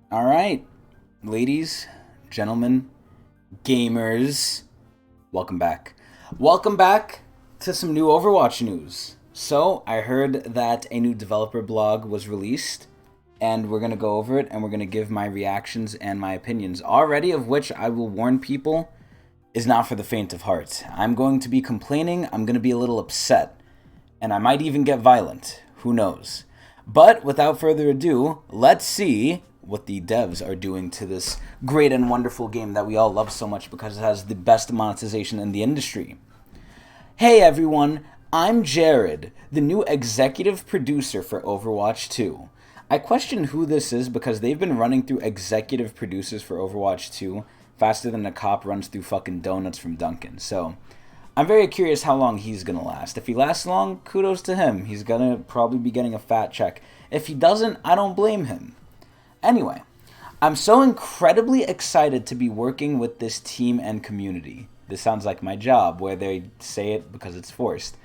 All right, ladies, gentlemen, gamers, welcome back. Welcome back to some new Overwatch news. So, I heard that a new developer blog was released, and we're going to go over it and we're going to give my reactions and my opinions, already of which I will warn people is not for the faint of heart. I'm going to be complaining, I'm going to be a little upset, and I might even get violent. Who knows? But without further ado, let's see what the devs are doing to this great and wonderful game that we all love so much because it has the best monetization in the industry. Hey everyone, I'm Jared, the new executive producer for Overwatch 2. I question who this is because they've been running through executive producers for Overwatch 2 faster than a cop runs through fucking donuts from Dunkin'. So, I'm very curious how long he's gonna last. If he lasts long, kudos to him. He's gonna probably be getting a fat check. If he doesn't, I don't blame him. Anyway, I'm so incredibly excited to be working with this team and community. This sounds like my job, where they say it because it's forced.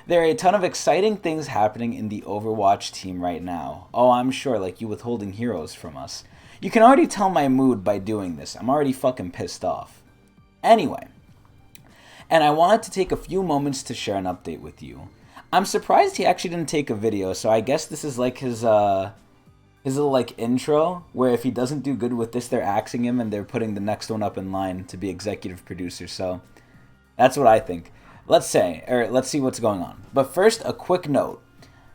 There are a ton of exciting things happening in the Overwatch team right now. Oh, I'm sure, like you withholding heroes from us. You can already tell my mood by doing this. I'm already fucking pissed off. Anyway, and I wanted to take a few moments to share an update with you. I'm surprised he actually didn't take a video, so I guess this is like his little like intro where if he doesn't do good with this, they're axing him and they're putting the next one up in line to be executive producer. So that's what I think. Let's see what's going on. But first, a quick note.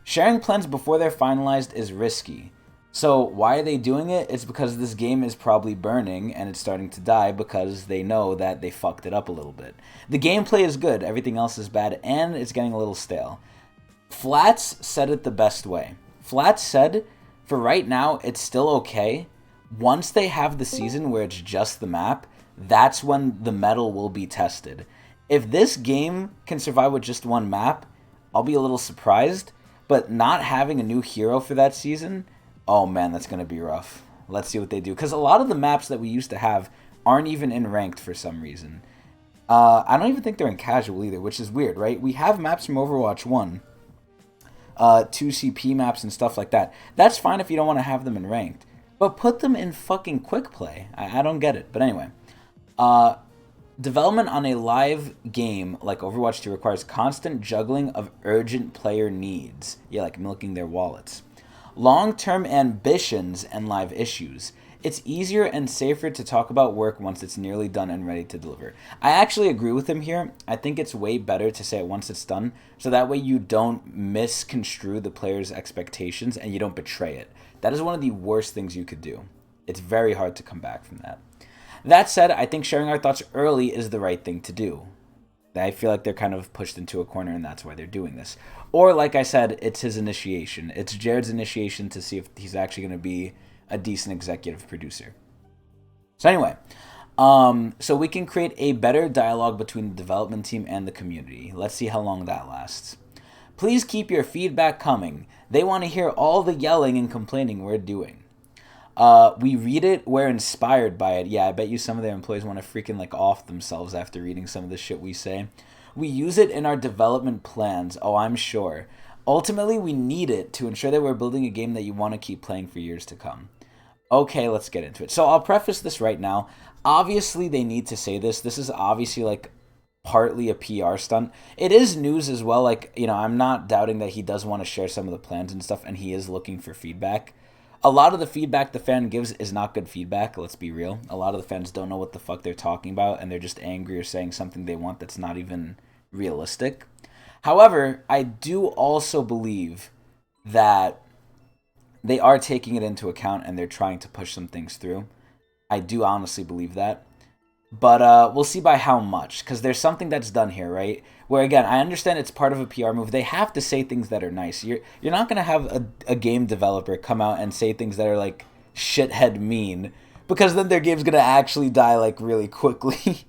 Sharing plans before they're finalized is risky. So why are they doing it? It's because this game is probably burning and it's starting to die because they know that they fucked it up a little bit. The gameplay is good, everything else is bad, and it's getting a little stale. Flats said it the best way. Flats said, for right now, it's still okay. Once they have the season where it's just the map, that's when the metal will be tested. If this game can survive with just one map, I'll be a little surprised, but not having a new hero for that season, oh man, that's going to be rough. Let's see what they do. Because a lot of the maps that we used to have aren't even in ranked for some reason. I don't even think they're in casual either, which is weird, right? We have maps from Overwatch 1, 2CP maps and stuff like that. That's fine if you don't want to have them in ranked. But put them in fucking quick play. I don't get it. But anyway. Development on a live game like Overwatch 2 requires constant juggling of urgent player needs. Yeah, like milking their wallets. Long-term ambitions and live issues. It's easier and safer to talk about work once it's nearly done and ready to deliver. I actually agree with him here. I think it's way better to say it once it's done, so that way you don't misconstrue the player's expectations and you don't betray it. That is one of the worst things you could do. It's very hard to come back from that. That said, I think sharing our thoughts early is the right thing to do. I feel like they're kind of pushed into a corner and that's why they're doing this. Or, like I said, it's his initiation. It's Jared's initiation to see if he's actually going to be a decent executive producer. So anyway, so we can create a better dialogue between the development team and the community. Let's see how long that lasts. Please keep your feedback coming. They want to hear all the yelling and complaining we're doing. We read it, we're inspired by it. Yeah, I bet you some of their employees want to freaking like off themselves after reading some of the shit we say. We use it in our development plans. Oh, I'm sure. Ultimately, we need it to ensure that we're building a game that you want to keep playing for years to come. Okay, let's get into it. So I'll preface this right now. Obviously, they need to say this. This is obviously like partly a PR stunt. It is news as well. Like, you know, I'm not doubting that he does want to share some of the plans and stuff, and he is looking for feedback. A lot of the feedback the fan gives is not good feedback, let's be real. A lot of the fans don't know what the fuck they're talking about, and they're just angry or saying something they want that's not even realistic. However, I do also believe that they are taking it into account and they're trying to push some things through. I do honestly believe that. But we'll see by how much, because there's something that's done here, right? Where, again, I understand it's part of a PR move. They have to say things that are nice. You're not going to have a game developer come out and say things that are, like, shithead mean, because then their game's going to actually die, like, really quickly.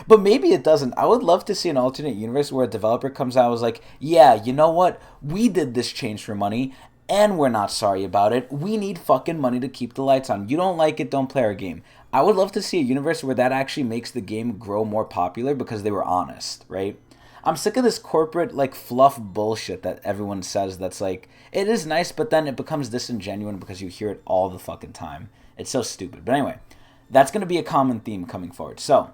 But maybe it doesn't. I would love to see an alternate universe where a developer comes out and was like, yeah, you know what? We did this change for money, and we're not sorry about it. We need fucking money to keep the lights on. You don't like it, don't play our game. I would love to see a universe where that actually makes the game grow more popular because they were honest, right? I'm sick of this corporate like fluff bullshit that everyone says that's like it is nice, but then it becomes disingenuous because you hear it all the fucking time. It's so stupid. But anyway, that's going to be a common theme coming forward. So,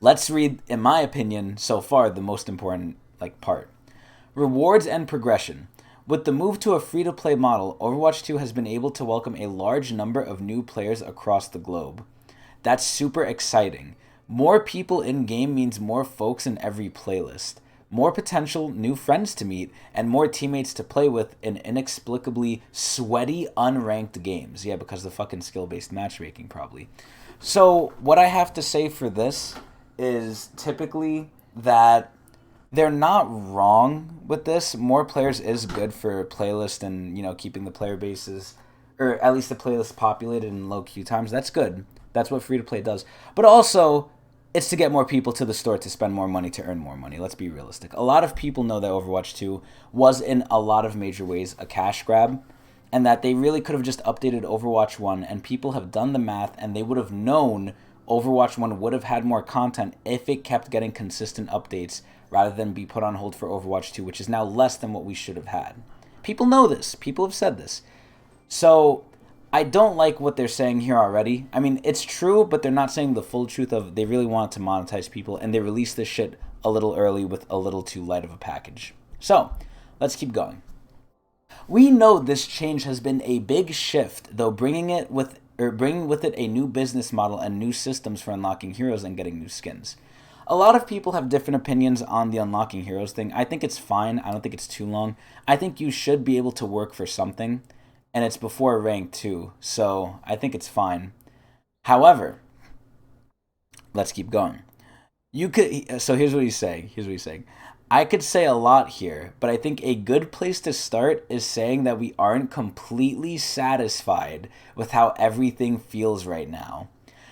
let's read, in my opinion, so far the most important like part. Rewards and progression. With the move to a free-to-play model, Overwatch 2 has been able to welcome a large number of new players across the globe. That's super exciting. More people in-game means more folks in every playlist, more potential new friends to meet, and more teammates to play with in inexplicably sweaty, unranked games. Yeah, because of the fucking skill-based matchmaking, probably. So, what I have to say for this is typically that they're not wrong with this. More players is good for playlist and, keeping the player bases, or at least the playlist populated in low queue times. That's good. That's what free-to-play does. But also, it's to get more people to the store to spend more money to earn more money. Let's be realistic. A lot of people know that Overwatch 2 was in a lot of major ways a cash grab, and that they really could have just updated Overwatch 1, and people have done the math, and they would have known Overwatch 1 would have had more content if it kept getting consistent updates rather than be put on hold for Overwatch 2, which is now less than what we should have had. People know this. People have said this. So I don't like what they're saying here already. I mean, it's true, but they're not saying the full truth of they really want to monetize people, and they released this shit a little early with a little too light of a package. So, let's keep going. We know this change has been a big shift, though bringing with it a new business model and new systems for unlocking heroes and getting new skins. A lot of people have different opinions on the unlocking heroes thing. I think it's fine. I don't think it's too long. I think you should be able to work for something, and it's before rank 2, so I think it's fine. However, let's keep going. So here's what he's saying. I could say a lot here, but I think a good place to start is saying that we aren't completely satisfied with how everything feels right now.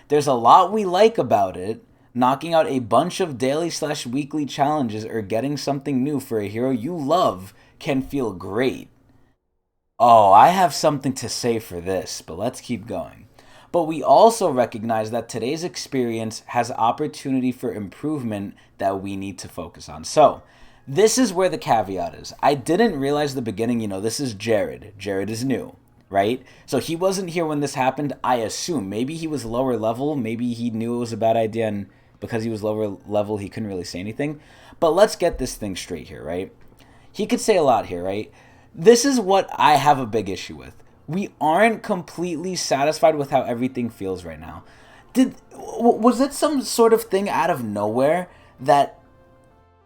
There's a lot we like about it. Knocking out a bunch of daily/weekly challenges or getting something new for a hero you love can feel great. Oh, I have something to say for this, but let's keep going. But we also recognize that today's experience has opportunity for improvement that we need to focus on. So, this is where the caveat is. I didn't realize the beginning, this is Jared. Jared is new, right? So he wasn't here when this happened, I assume. Maybe he was lower level, maybe he knew it was a bad idea, and because he was lower level, he couldn't really say anything. But let's get this thing straight here, right? He could say a lot here, right? This is what I have a big issue with. We aren't completely satisfied with how everything feels right now. Was it some sort of thing out of nowhere that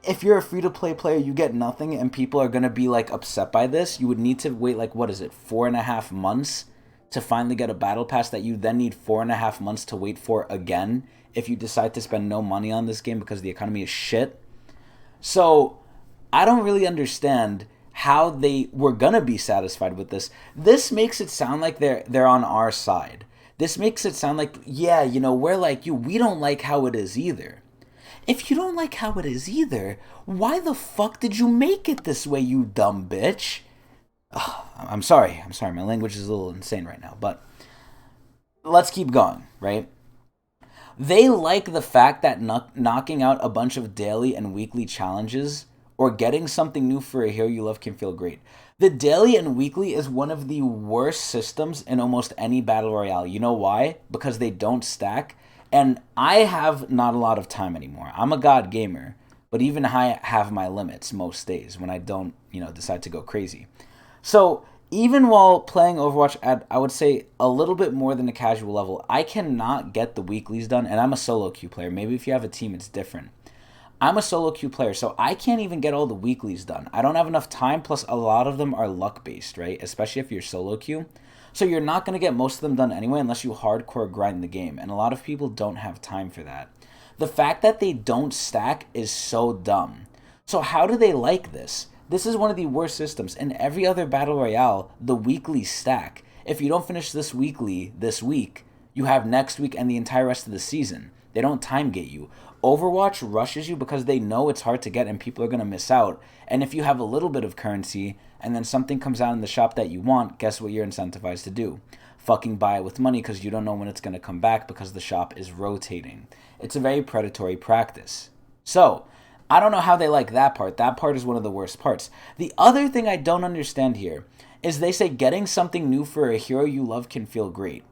if you're a free-to-play player, you get nothing and people are going to be like upset by this? You would need to wait 4.5 months to finally get a battle pass that you then need 4.5 months to wait for again if you decide to spend no money on this game because the economy is shit. So I don't really understand how they were gonna be satisfied with this. This makes it sound like they're on our side. This makes it sound like, yeah, we're like you. We don't like how it is either. If you don't like how it is either, why the fuck did you make it this way, you dumb bitch? Ugh, I'm sorry. My language is a little insane right now, but let's keep going, right? They like the fact that knocking out a bunch of daily and weekly challenges or getting something new for a hero you love can feel great. The daily and weekly is one of the worst systems in almost any battle royale. You know why? Because they don't stack. And I have not a lot of time anymore. I'm a god gamer, but even I have my limits most days when I don't, decide to go crazy. So even while playing Overwatch at, I would say, a little bit more than a casual level, I cannot get the weeklies done, and I'm a solo queue player. Maybe if you have a team, it's different. I'm a solo queue player, so I can't even get all the weeklies done. I don't have enough time, plus a lot of them are luck-based, right? Especially if you're solo queue. So you're not going to get most of them done anyway unless you hardcore grind the game, and a lot of people don't have time for that. The fact that they don't stack is so dumb. So how do they like this? This is one of the worst systems. In every other battle royale, the weeklies stack. If you don't finish this weekly this week, you have next week and the entire rest of the season. They don't time gate you. Overwatch rushes you because they know it's hard to get and people are going to miss out. And if you have a little bit of currency and then something comes out in the shop that you want, guess what you're incentivized to do? Fucking buy it with money because you don't know when it's going to come back because the shop is rotating. It's a very predatory practice. So, I don't know how they like that part. That part is one of the worst parts. The other thing I don't understand here is they say getting something new for a hero you love can feel great.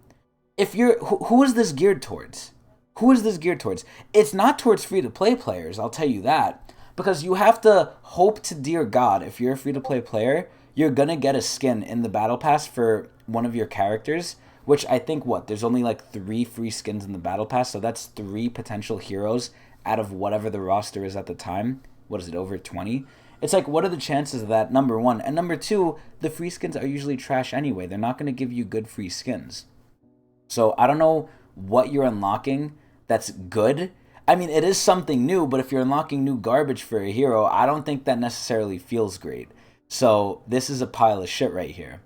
If you're who is this geared towards? Who is this geared towards? It's not towards free to play players, I'll tell you that. Because you have to hope to dear God, if you're a free to play player, you're gonna get a skin in the battle pass for one of your characters, which I think there's only like 3 free skins in the battle pass, so that's 3 potential heroes out of whatever the roster is at the time. What is it, over 20? It's like, what are the chances of that, number one? And number two, the free skins are usually trash anyway. They're not going to give you good free skins. So I don't know what you're unlocking that's good. I mean, it is something new, but if you're unlocking new garbage for a hero, I don't think that necessarily feels great. So this is a pile of shit right here.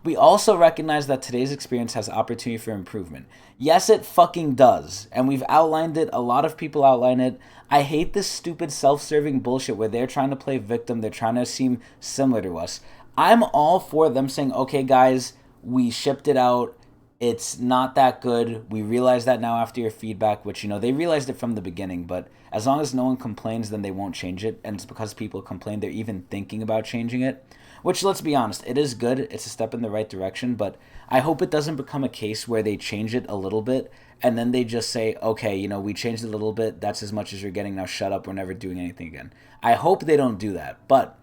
We also recognize that today's experience has opportunity for improvement. Yes, it fucking does. And we've outlined it. A lot of people outline it. I hate this stupid self-serving bullshit where they're trying to play victim. They're trying to seem similar to us. I'm all for them saying, okay, guys, we shipped it out. It's not that good. We realize that now after your feedback, which, they realized it from the beginning. But as long as no one complains, then they won't change it. And it's because people complain they're even thinking about changing it. Which, let's be honest, it is good. It's a step in the right direction, but I hope it doesn't become a case where they change it a little bit, and then they just say, okay, we changed it a little bit. That's as much as you're getting. Now shut up. We're never doing anything again. I hope they don't do that, but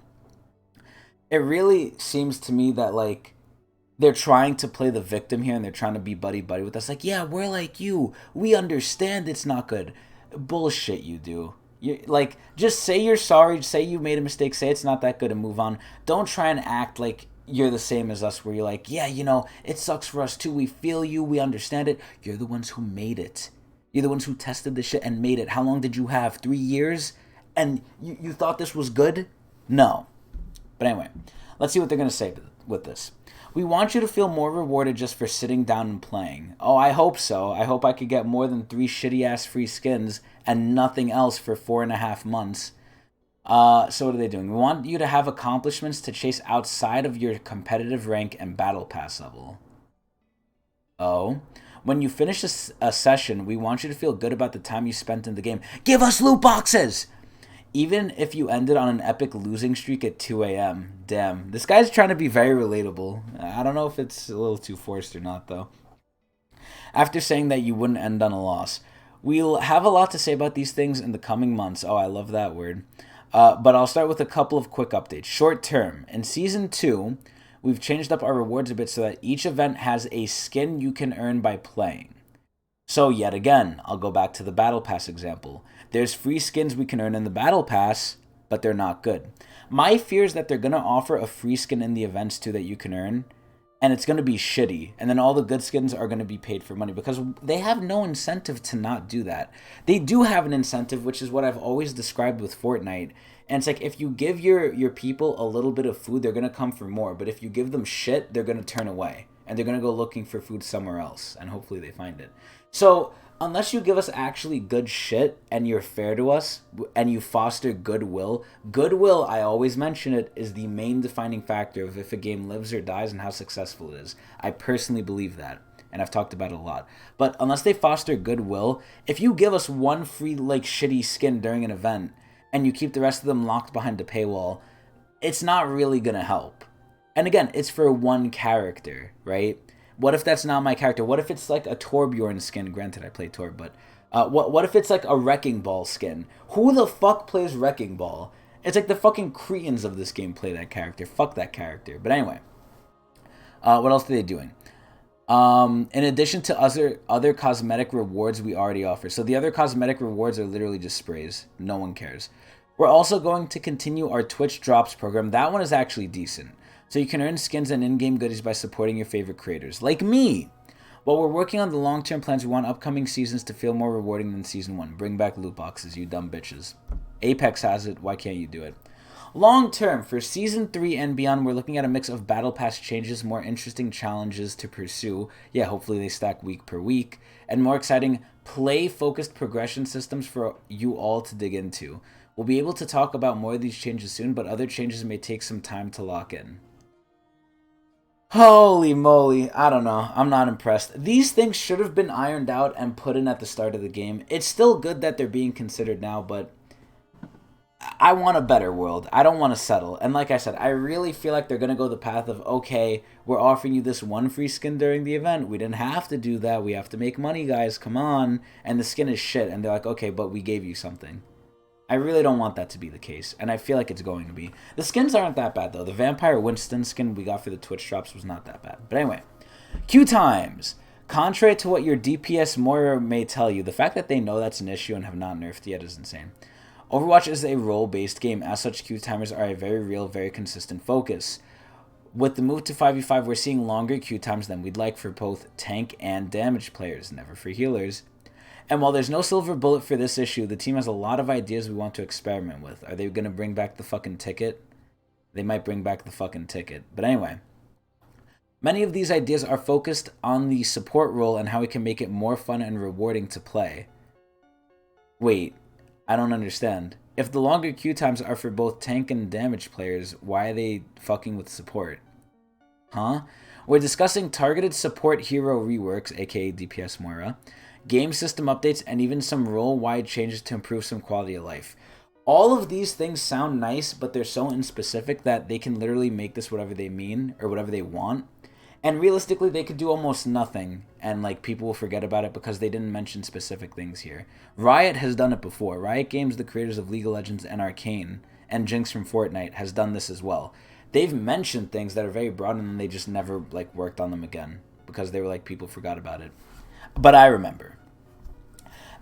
it really seems to me that, like, they're trying to play the victim here, and they're trying to be buddy-buddy with us. Like, yeah, we're like you. We understand it's not good. Bullshit you do. Just say you're sorry, say you made a mistake, say it's not that good, and move on. Don't try and act like you're the same as us, where you're like, yeah, it sucks for us too. We feel you, we understand it. You're the ones who made it. You're the ones who tested the shit and made it. How long did you have? 3 years? And you thought this was good? No. But anyway, let's see what they're going to say with this. We want you to feel more rewarded just for sitting down and playing. Oh, I hope so. I hope I could get more than 3 shitty-ass free skins and nothing else for 4.5 months. So what are they doing? We want you to have accomplishments to chase outside of your competitive rank and battle pass level. Oh. When you finish a session, we want you to feel good about the time you spent in the game. Give us loot boxes! Even if you ended on an epic losing streak at 2 a.m. Damn. This guy's trying to be very relatable. I don't know if it's a little too forced or not, though. After saying that you wouldn't end on a loss. We'll have a lot to say about these things in the coming months. Oh, I love that word. But I'll start with a couple of quick updates. Short term. In Season 2, we've changed up our rewards a bit so that each event has a skin you can earn by playing. So yet again, I'll go back to the Battle Pass example. There's free skins we can earn in the Battle Pass, but they're not good. My fear is that they're going to offer a free skin in the events too that you can earn, and it's going to be shitty. And then all the good skins are going to be paid for money because they have no incentive to not do that. They do have an incentive, which is what I've always described with Fortnite. And it's like, if you give your people a little bit of food, they're going to come for more. But if you give them shit, they're going to turn away. And they're going to go looking for food somewhere else. And hopefully they find it. So unless you give us actually good shit and you're fair to us and you foster goodwill, I always mention it, is the main defining factor of if a game lives or dies and how successful it is. I personally believe that, and I've talked about it a lot. But unless they foster goodwill, if you give us one free shitty skin during an event and you keep the rest of them locked behind a paywall, it's not really gonna help. And again, it's for one character, right? What if that's not my character? What if it's like a Torbjorn skin? Granted, I play Torb, but what if it's like a Wrecking Ball skin? Who the fuck plays Wrecking Ball? It's like the fucking Cretans of this game play that character. Fuck that character. But anyway, what else are they doing? In addition to other cosmetic rewards we already offer. So the other cosmetic rewards are literally just sprays. No one cares. We're also going to continue our Twitch Drops program. That one is actually decent. So you can earn skins and in-game goodies by supporting your favorite creators, like me. While we're working on the long-term plans, we want upcoming seasons to feel more rewarding than Season 1. Bring back loot boxes, you dumb bitches. Apex has it, why can't you do it? Long-term, for Season 3 and beyond, we're looking at a mix of Battle Pass changes, more interesting challenges to pursue. Yeah, hopefully they stack week per week. And more exciting, play-focused progression systems for you all to dig into. We'll be able to talk about more of these changes soon, but other changes may take some time to lock in. Holy moly, I don't know. I'm not impressed. These things should have been ironed out and put in at the start of the game. It's still good that they're being considered now, but I want a better world. I don't want to settle. And like I said, I really feel like they're going to go the path of, okay, we're offering you this one free skin during the event. We didn't have to do that. We have to make money, guys. Come on. And the skin is shit. And they're like, okay, but we gave you something. I really don't want that to be the case. And I feel like it's going to be. The skins aren't that bad, though. The Vampire Winston skin we got for the Twitch drops was not that bad. But anyway, queue times. Contrary to what your DPS Moira may tell you, the fact that they know that's an issue and have not nerfed yet is insane. Overwatch is a role-based game. As such, queue timers are a very real, very consistent focus. With the move to 5v5, we're seeing longer queue times than we'd like for both tank and damage players, never for healers. And while there's no silver bullet for this issue, the team has a lot of ideas we want to experiment with. Are they going to bring back the fucking ticket? They might bring back the fucking ticket. But anyway, many of these ideas are focused on the support role and how we can make it more fun and rewarding to play. Wait. I don't understand. If the longer queue times are for both tank and damage players, why are they fucking with support? Huh? We're discussing targeted support hero reworks, aka DPS Moira, game system updates, and even some role-wide changes to improve some quality of life. All of these things sound nice, but they're so unspecific that they can literally make this whatever they mean, or whatever they want. And realistically, they could do almost nothing, and like people will forget about it because they didn't mention specific things here. Riot has done it before. Riot Games, the creators of League of Legends and Arcane, and Jinx from Fortnite, has done this as well. They've mentioned things that are very broad, and then they just never like worked on them again because they were like people forgot about it. But I remember.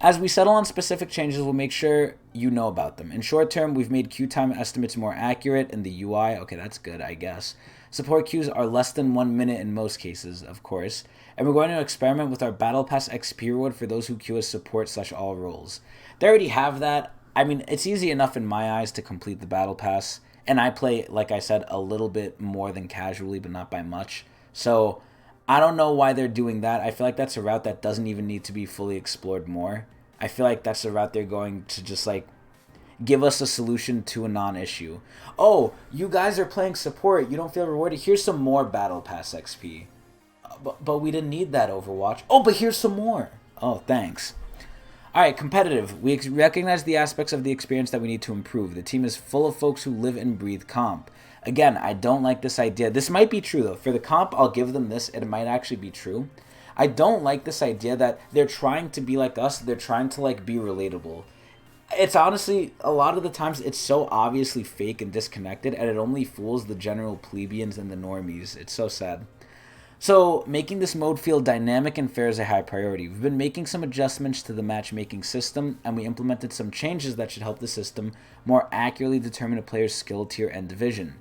As we settle on specific changes, we'll make sure you know about them. In short term, we've made queue time estimates more accurate in the UI. Okay, that's good, I guess. Support queues are less than 1 minute in most cases, of course. And we're going to experiment with our Battle Pass XP reward for those who queue as support/all roles. They already have that. I mean, it's easy enough in my eyes to complete the Battle Pass. And I play, like I said, a little bit more than casually, but not by much. So I don't know why they're doing that. I feel like that's a route that doesn't even need to be fully explored more. I feel like that's a route they're going to just like give us a solution to a non-issue. Oh, you guys are playing support. You don't feel rewarded. Here's some more Battle Pass XP. But we didn't need that, Overwatch. Oh, but here's some more. Oh, thanks. Alright, competitive. We recognize the aspects of the experience that we need to improve. The team is full of folks who live and breathe comp. Again, I don't like this idea. This might be true, though. For the comp, I'll give them this. It might actually be true. I don't like this idea that they're trying to be like us. They're trying to, like, be relatable. It's honestly, a lot of the times, it's so obviously fake and disconnected, and it only fools the general plebeians and the normies. It's so sad. So, making this mode feel dynamic and fair is a high priority. We've been making some adjustments to the matchmaking system, and we implemented some changes that should help the system more accurately determine a player's skill tier and division.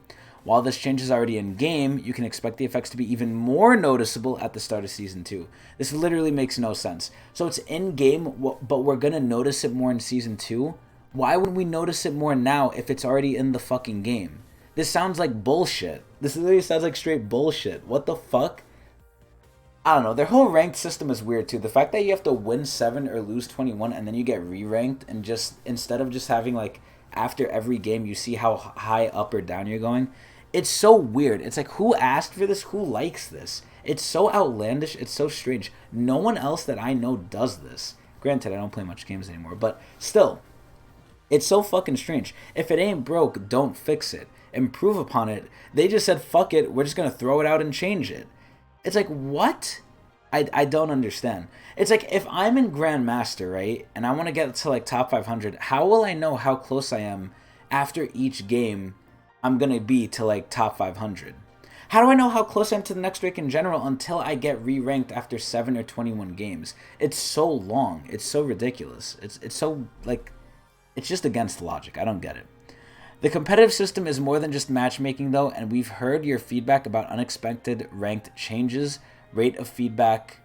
While this change is already in-game, you can expect the effects to be even more noticeable at the start of Season 2. This literally makes no sense. So it's in-game, but we're going to notice it more in Season 2? Why wouldn't we notice it more now if it's already in the fucking game? This sounds like bullshit. This literally sounds like straight bullshit. What the fuck? I don't know. Their whole ranked system is weird, too. The fact that you have to win 7 or lose 21 and then you get re-ranked and just, instead of just having, like, after every game you see how high up or down you're going, it's so weird. It's like, who asked for this? Who likes this? It's so outlandish. It's so strange. No one else that I know does this. Granted, I don't play much games anymore, but still, it's so fucking strange. If it ain't broke, don't fix it. Improve upon it. They just said, fuck it, we're just going to throw it out and change it. It's like, what? I don't understand. It's like, if I'm in Grandmaster, right, and I want to get to, like, top 500, how will I know how close I am after each game I'm going to be to, like, top 500? How do I know how close I am to the next rank in general until I get re-ranked after 7 or 21 games? It's so long. It's so ridiculous. It's so, like, it's just against logic. I don't get it. The competitive system is more than just matchmaking, though, and we've heard your feedback about unexpected ranked changes, rate of feedback,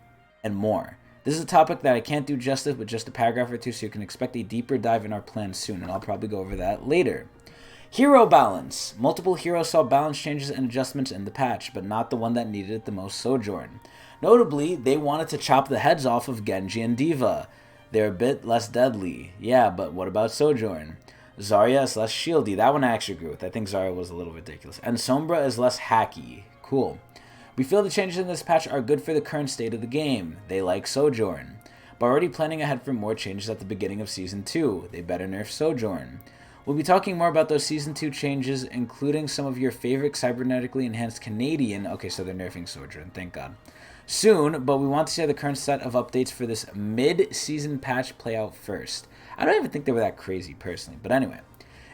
and more. This is a topic that I can't do justice with just a paragraph or two, so you can expect a deeper dive in our plans soon, and I'll probably go over that later. Hero balance. Multiple heroes saw balance changes and adjustments in the patch, but not the one that needed it the most, Sojourn. Notably, they wanted to chop the heads off of Genji and Diva. They're a bit less deadly. Yeah, but what about Sojourn? Zarya is less shieldy. That one I actually agree with. I think Zarya was a little ridiculous. And Sombra is less hacky. Cool. We feel the changes in this patch are good for the current state of the game. They like Sojourn. But already planning ahead for more changes at the beginning of Season 2. They better nerf Sojourn. We'll be talking more about those Season 2 changes, including some of your favorite cybernetically enhanced Canadian... Okay, so they're nerfing Sojourn, thank God. Soon, but we want to see how the current set of updates for this mid-season patch play out first. I don't even think they were that crazy, personally, but anyway.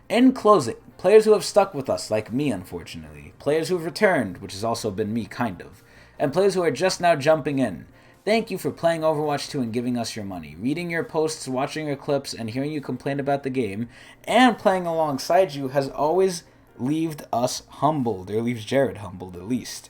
In closing, players who have stuck with us, like me, unfortunately. Players who have returned, which has also been me, kind of. And players who are just now jumping in. Thank you for playing Overwatch 2 and giving us your money, reading your posts, watching your clips, and hearing you complain about the game, and playing alongside you has always left us humbled, or leaves Jared humbled at least.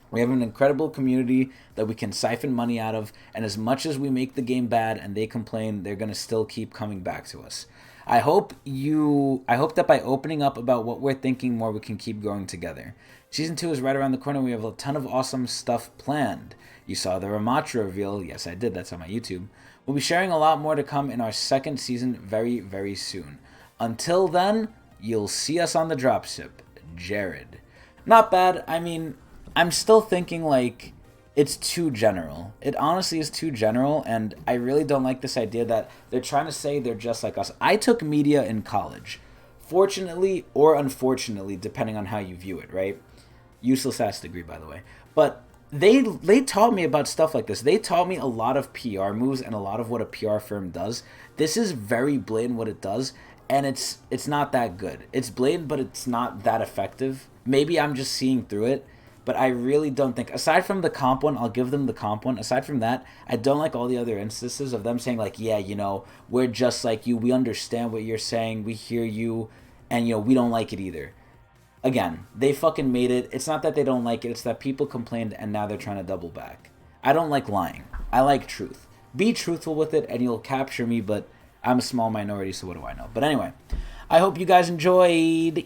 We have an incredible community that we can siphon money out of, and as much as we make the game bad and they complain, they're going to still keep coming back to us. I hope that by opening up about what we're thinking more, we can keep growing together. Season 2 is right around the corner. We have a ton of awesome stuff planned. You saw the Ramatra reveal. Yes, I did. That's on my YouTube. We'll be sharing a lot more to come in our second season very, very soon. Until then, you'll see us on the dropship. Jared. Not bad. I mean, I'm still thinking, like, it's too general. It honestly is too general, and I really don't like this idea that they're trying to say they're just like us. I took media in college. Fortunately or unfortunately, depending on how you view it, right? Useless ass degree, by the way. But they taught me about stuff like this. They taught me a lot of PR moves and a lot of what a PR firm does. This is very blatant what it does, and it's not that good. It's blatant, but it's not that effective. Maybe I'm just seeing through it. But I really don't think, aside from the comp one, I'll give them the comp one. Aside from that, I don't like all the other instances of them saying, like, yeah, you know, we're just like you. We understand what you're saying. We hear you. And, you know, we don't like it either. Again, they fucking made it. It's not that they don't like it. It's that people complained and now they're trying to double back. I don't like lying. I like truth. Be truthful with it and you'll capture me, but I'm a small minority, so what do I know? But anyway, I hope you guys enjoyed.